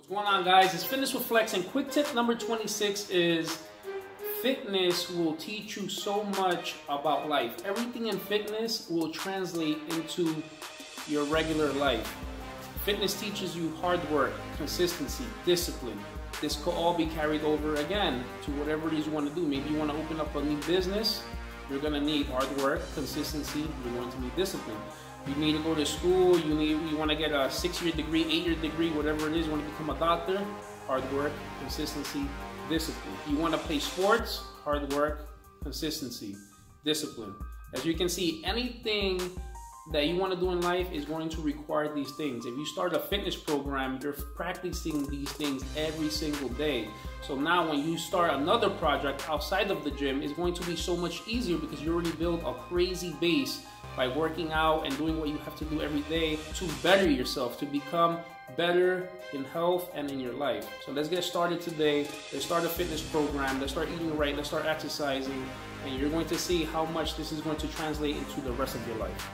What's going on, guys? It's Fitness with Flex, and quick tip number 26 is fitness will teach you so much about life. Everything in fitness will translate into your regular life. Fitness teaches you hard work, consistency, discipline. This could all be carried over again to whatever it is you want to do. Maybe you want to open up a new business. You're going to need hard work, consistency. You're going to need discipline. You need to go to school. You want to get a 6-year degree, 8-year degree, whatever it is. You want to become a doctor. Hard work, consistency, discipline. You want to play sports. Hard work, consistency, discipline. As you can see, anything that you want to do in life is going to require these things. If you start a fitness program, you're practicing these things every single day. So now when you start another project outside of the gym, it's going to be so much easier because you already built a crazy base by working out and doing what you have to do every day to better yourself, to become better in health and in your life. So let's get started today. Let's start a fitness program. Let's start eating right. Let's start exercising. And you're going to see how much this is going to translate into the rest of your life.